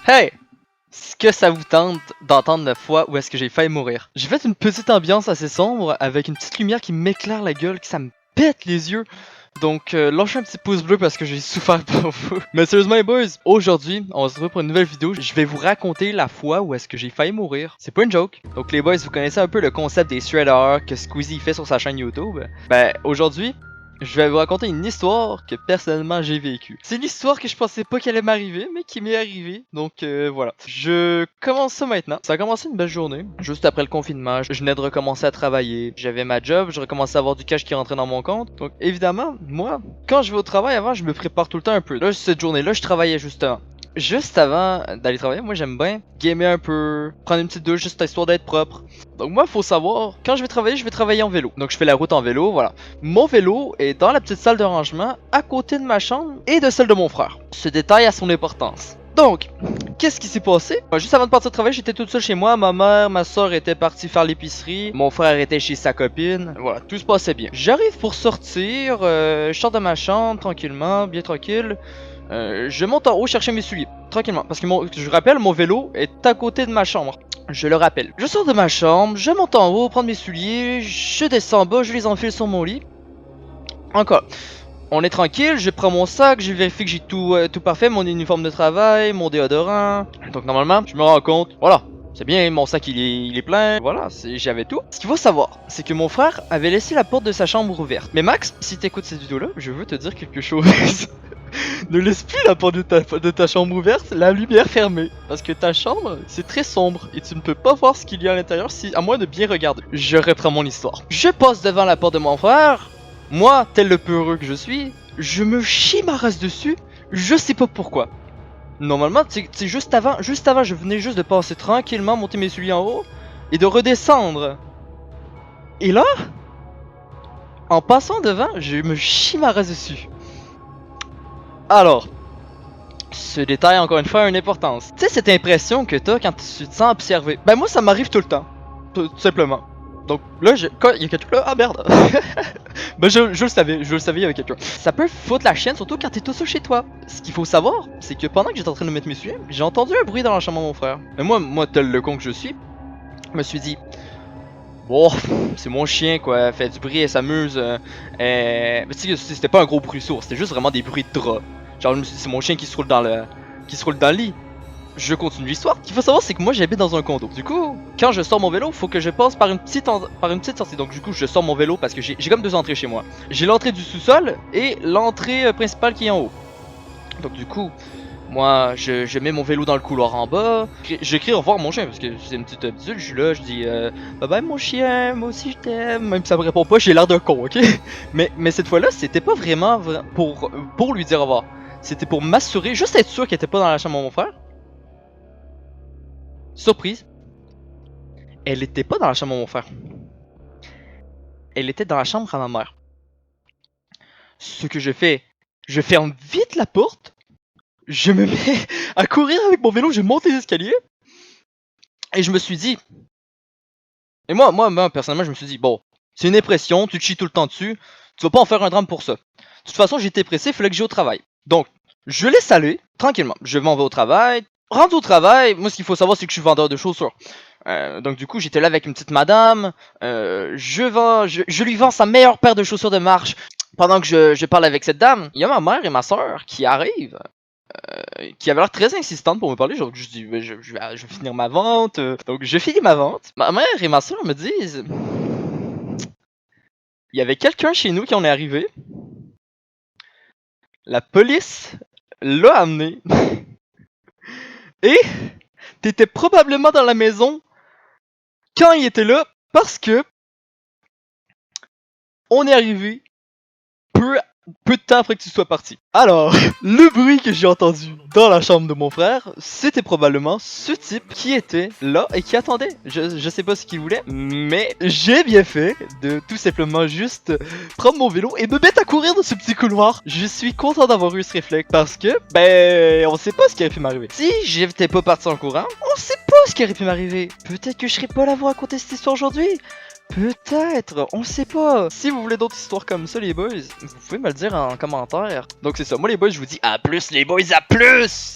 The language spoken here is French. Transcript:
Hey! Est-ce que ça vous tente d'entendre la fois où est-ce que j'ai failli mourir? J'ai fait une petite ambiance assez sombre avec une petite lumière qui m'éclaire la gueule, que ça me pète les yeux. Donc lâchez un petit pouce bleu parce que j'ai souffert pour vous. Mais sérieusement les boys, aujourd'hui on va se retrouver pour une nouvelle vidéo. Je vais vous raconter la fois où est-ce que j'ai failli mourir. C'est pas une joke. Donc les boys, vous connaissez un peu le concept des threaders que Squeezie fait sur sa chaîne YouTube. Ben aujourd'hui, je vais vous raconter une histoire que personnellement j'ai vécue. C'est une histoire que je pensais pas qu'elle allait m'arriver, mais qui m'est arrivée. Donc voilà. Je commence ça maintenant. Ça a commencé une belle journée. Juste après le confinement, je venais de recommencer à travailler. J'avais ma job, je recommençais à avoir du cash qui rentrait dans mon compte. Donc évidemment, moi, quand je vais au travail avant, je me prépare tout le temps un peu. Là, cette journée-là, je travaillais justement. Juste avant d'aller travailler, moi j'aime bien gamer un peu, prendre une petite douche juste histoire d'être propre. Donc moi faut savoir, quand je vais travailler en vélo. Donc je fais la route en vélo, voilà. Mon vélo est dans la petite salle de rangement à côté de ma chambre et de celle de mon frère. Ce détail a son importance. Donc, qu'est-ce qui s'est passé? Juste avant de partir travailler, j'étais toute seule chez moi. Ma mère, ma soeur étaient parties faire l'épicerie. Mon frère était chez sa copine. Voilà, tout se passait bien. J'arrive pour sortir, je sors de ma chambre tranquillement, bien tranquille. Je monte en haut chercher mes souliers, tranquillement. Parce que je rappelle, mon vélo est à côté de ma chambre. Je le rappelle. Je sors de ma chambre, je monte en haut, prendre mes souliers, je descends en bas, je les enfile sur mon lit. Encore. On est tranquille, je prends mon sac, je vérifie que j'ai tout parfait, mon uniforme de travail, mon déodorant. Donc normalement, je me rends compte, voilà, c'est bien, mon sac il est plein, voilà, j'avais tout. Ce qu'il faut savoir, c'est que mon frère avait laissé la porte de sa chambre ouverte. Mais Max, si t'écoutes cette vidéo là, je veux te dire quelque chose. Ne laisse plus la porte de ta chambre ouverte, la lumière fermée. Parce que ta chambre, c'est très sombre et tu ne peux pas voir ce qu'il y a à l'intérieur à moins de bien regarder. Je reprends mon histoire. Je passe devant la porte de mon frère. Moi, tel le peureux que je suis, je me chie ma race dessus. Je sais pas pourquoi. Normalement, c'est juste avant, je venais juste de passer tranquillement, monter mes souliers en haut et de redescendre. Et là, en passant devant, je me chie ma race dessus. Alors, ce détail encore une fois a une importance. Tu sais cette impression que t'as quand tu te sens observé. Ben moi ça m'arrive tout le temps, tout simplement. Donc là, quand il y a quelqu'un là, ah merde. Ben je le savais, il y avait quelqu'un. Ça peut foutre la chienne, surtout quand t'es tout seul chez toi. Ce qu'il faut savoir, c'est que pendant que j'étais en train de mettre mes souliers, j'ai entendu un bruit dans la chambre de mon frère. Et moi tel le con que je suis, je me suis dit, bon, c'est mon chien quoi, elle fait du bruit, elle s'amuse. Mais tu sais, c'était pas un gros bruit sourd, c'était juste vraiment des bruits de drap. Genre, je me suis dit, c'est mon chien qui se roule dans le lit. Je continue l'histoire. Ce qu'il faut savoir, c'est que moi j'habite dans un condo. Du coup, quand je sors mon vélo, faut que je passe par une petite sortie. Donc, du coup, je sors mon vélo parce que j'ai comme deux entrées chez moi. J'ai l'entrée du sous-sol et l'entrée principale qui est en haut. Donc, du coup, moi je mets mon vélo dans le couloir en bas. J'écris au revoir mon chien parce que c'est une petite habitude. Je suis là, je dis bye bye mon chien, moi aussi je t'aime. Même si ça me répond pas, j'ai l'air d'un con, ok? Mais cette fois-là, c'était pas vraiment pour lui dire au revoir. C'était pour m'assurer, juste être sûr qu'elle était pas dans la chambre de mon frère. Surprise, elle était pas dans la chambre de mon frère. Elle était dans la chambre à ma mère. Ce que je ferme vite la porte. Je me mets à courir avec mon vélo, je monte les escaliers. Et je me suis dit. Et moi, personnellement, je me suis dit, bon, c'est une impression, tu te chies tout le temps dessus, tu vas pas en faire un drame pour ça. De toute façon, j'étais pressé, il fallait que j'aille au travail. Donc, je laisse aller, tranquillement. Je m'en vais au travail. Rentre au travail, moi, ce qu'il faut savoir, c'est que je suis vendeur de chaussures. Donc, du coup, j'étais là avec une petite madame. Je lui vends sa meilleure paire de chaussures de marche. Pendant que je parle avec cette dame, il y a ma mère et ma soeur qui arrivent. Qui avait l'air très insistante pour me parler. Genre, je dis, je vais finir ma vente. Donc, je finis ma vente. Ma mère et ma soeur me disent, il y avait quelqu'un chez nous qui en est arrivé. La police l'a amené. Et t'étais probablement dans la maison quand il était là parce que on est arrivé peu de temps après que tu sois parti. Alors, le bruit que j'ai entendu dans la chambre de mon frère, c'était probablement ce type qui était là et qui attendait. Je sais pas ce qu'il voulait, mais j'ai bien fait de tout simplement juste prendre mon vélo et me mettre à courir dans ce petit couloir. Je suis content d'avoir eu ce réflexe parce que, ben, on sait pas ce qui aurait pu m'arriver. Si j'étais pas parti en courant, on sait pas ce qui aurait pu m'arriver. Peut-être que je serais pas là à vous raconter cette histoire aujourd'hui. Peut-être, on sait pas. Si vous voulez d'autres histoires comme ça les boys, vous pouvez me le dire en commentaire. Donc c'est ça, moi les boys je vous dis à plus les boys, à plus.